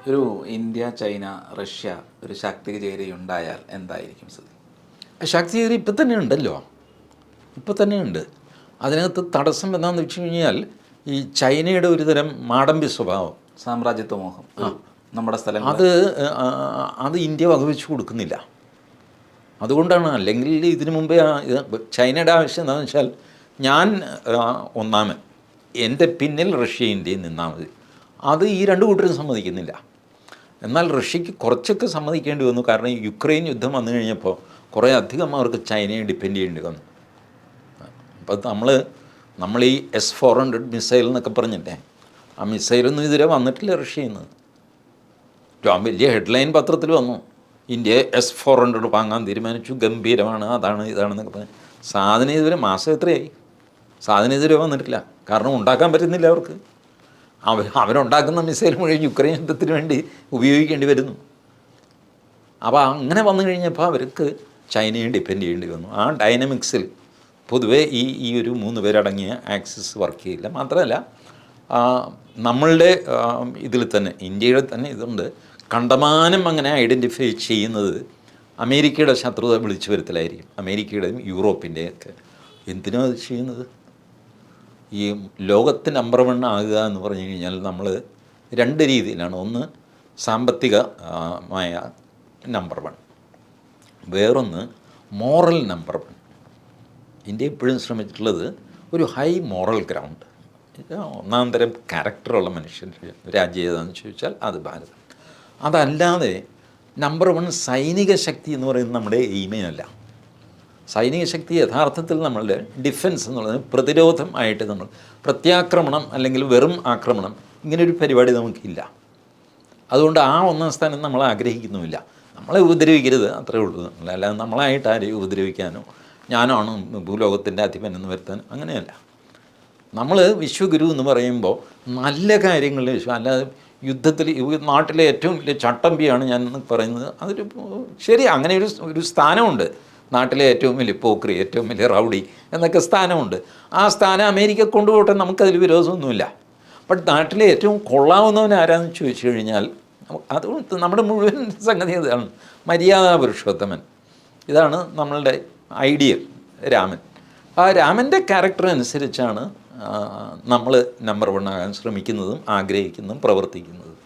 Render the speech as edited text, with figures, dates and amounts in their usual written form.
ഒരു India, China, Russia ഒരു ശാക്തിക ചേരിയുണ്ടായാൽ എന്തായിരിക്കും സ്ഥിതി? ശക്തി ചേരി ഇപ്പം തന്നെ ഉണ്ടല്ലോ, ഇപ്പം തന്നെ ഉണ്ട്. അതിനകത്ത് തടസ്സം എന്താണെന്ന് വെച്ച് കഴിഞ്ഞാൽ ഈ ചൈനയുടെ ഒരു തരം മാടമ്പി സ്വഭാവം, സാമ്രാജ്യത്വ മോഹം, നമ്മുടെ സ്ഥലം അത് ഇന്ത്യ വകവെച്ച് കൊടുക്കുന്നില്ല. അതുകൊണ്ടാണ്. അല്ലെങ്കിൽ ഇതിനു മുമ്പേ ചൈനയുടെ ആവശ്യം എന്താണെന്ന് വെച്ചാൽ ഞാൻ ഒന്നാമൻ, എൻ്റെ പിന്നിൽ റഷ്യ ഇന്ത്യയിൽ നിന്നാൽ മതി. അത് ഈ രണ്ട് കൂട്ടരും സമ്മതിക്കുന്നില്ല. എന്നാൽ റഷ്യക്ക് കുറച്ചൊക്കെ സമ്മതിക്കേണ്ടി വന്നു. കാരണം യുക്രൈൻ യുദ്ധം വന്നു കഴിഞ്ഞപ്പോൾ കുറേ അധികം അവർക്ക് ചൈനയെ ഡിപ്പെൻഡ് ചെയ്യേണ്ടി വന്നു. അപ്പോൾ നമ്മൾ ഈ S-400 മിസൈൽ എന്നൊക്കെ പറഞ്ഞില്ലേ, ആ മിസൈലൊന്നും ഇതുവരെ വന്നിട്ടില്ല റഷ്യയിൽ നിന്ന്. വലിയ ഹെഡ്ലൈൻ പത്രത്തിൽ വന്നു, ഇന്ത്യ S-400 വാങ്ങാൻ തീരുമാനിച്ചു, ഗംഭീരമാണ്, അതാണ് ഇതാണെന്നൊക്കെ പറഞ്ഞു. സാധനം ഇതുവരെ മാസം എത്രയായി, സാധനം ഇതുവരെ വന്നിട്ടില്ല. കാരണം ഉണ്ടാക്കാൻ പറ്റുന്നില്ല അവർക്ക്. അവരുണ്ടാക്കുന്ന മിസൈൽ മുഴുവൻ യുക്രൈൻ യുദ്ധത്തിന് വേണ്ടി ഉപയോഗിക്കേണ്ടി വരുന്നു. അപ്പോൾ അങ്ങനെ വന്നു കഴിഞ്ഞപ്പോൾ അവർക്ക് ചൈനയെ ഡിപ്പെൻഡ് ചെയ്യേണ്ടി വന്നു. ആ ഡൈനമിക്സിൽ പൊതുവേ ഈ ഒരു 3 പേരടങ്ങിയ ആക്സിസ് വർക്ക് ചെയ്യില്ല. മാത്രമല്ല നമ്മളുടെ ഇതിൽ തന്നെ, ഇന്ത്യയുടെ തന്നെ ഇതുണ്ട്, കണ്ടമാനം അങ്ങനെ ഐഡൻറ്റിഫൈ ചെയ്യുന്നത് അമേരിക്കയുടെ ശത്രുത വിളിച്ചു വരുത്തലായിരിക്കും. അമേരിക്കയുടെയും യൂറോപ്പിൻ്റെയൊക്കെ. എന്തിനാണ് അത് ചെയ്യുന്നത്? ഈ ലോകത്ത് നമ്പർ 1 ആകുക എന്ന് പറഞ്ഞു കഴിഞ്ഞാൽ നമ്മൾ 2 രീതിയിലാണ്. ഒന്ന് സാമ്പത്തികമായ നമ്പർ 1, വേറൊന്ന് മോറൽ നമ്പർ 1. ഇന്ത്യ ഇപ്പോഴും ശ്രമിച്ചിട്ടുള്ളത് ഒരു ഹൈ മോറൽ ഗ്രൗണ്ട്, ഒന്നാം തരം ക്യാരക്ടറുള്ള മനുഷ്യൻ്റെ രാജ്യം ഏതാണെന്ന് ചോദിച്ചാൽ അത് ഭാരതം. അതല്ലാതെ നമ്പർ 1 സൈനിക ശക്തി എന്ന് പറയുന്നത് നമ്മുടെ എയിമേ അല്ല. സൈനിക ശക്തി യഥാർത്ഥത്തിൽ നമ്മളുടെ ഡിഫൻസ് എന്നുള്ളത് പ്രതിരോധം ആയിട്ട്, നമ്മൾ പ്രത്യാക്രമണം അല്ലെങ്കിൽ വെറും ആക്രമണം ഇങ്ങനൊരു പരിപാടി നമുക്കില്ല. അതുകൊണ്ട് ആ 1ാം സ്ഥാനം നമ്മൾ ആഗ്രഹിക്കുന്നുമില്ല. നമ്മളെ ഉപദ്രവിക്കരുത്, അത്രേ ഉള്ളൂ. അല്ലാതെ നമ്മളായിട്ട് ആരെയും ഉപദ്രവിക്കാനോ ഞാനാണ് ഭൂലോകത്തിൻ്റെ അധിപൻ എന്ന് വരുത്താൻ അങ്ങനെയല്ല. നമ്മൾ വിശ്വഗുരു എന്ന് പറയുമ്പോൾ നല്ല കാര്യങ്ങളിൽ അല്ലാതെ യുദ്ധത്തിൽ നാട്ടിലെ ഏറ്റവും വലിയ ചട്ടമ്പിയാണ് ഞാൻ പറയുന്നത്. അതൊരു ശരി, അങ്ങനെ ഒരു സ്ഥാനമുണ്ട്. നാട്ടിലെ ഏറ്റവും വലിയ പോക്രി, ഏറ്റവും വലിയ റൗഡി എന്നൊക്കെ സ്ഥാനമുണ്ട്. ആ സ്ഥാനം അമേരിക്ക കൊണ്ടുപോട്ടെ, നമുക്കതിൽ വിരോധമൊന്നുമില്ല. ബട്ട് നാട്ടിലെ ഏറ്റവും കൊള്ളാവുന്നവൻ ആരാന്ന് ചോദിച്ചു കഴിഞ്ഞാൽ അത് നമ്മുടെ മുഴുവൻ സംഗതി ഇതാണ്, മര്യാദാ പുരുഷോത്തമൻ. ഇതാണ് നമ്മളുടെ ഐഡിയൽ രാമൻ. ആ രാമൻ്റെ ക്യാരക്ടർ അനുസരിച്ചാണ് നമ്മൾ നമ്പർ 1 ആകാൻ ശ്രമിക്കുന്നതും ആഗ്രഹിക്കുന്നതും പ്രവർത്തിക്കുന്നതും.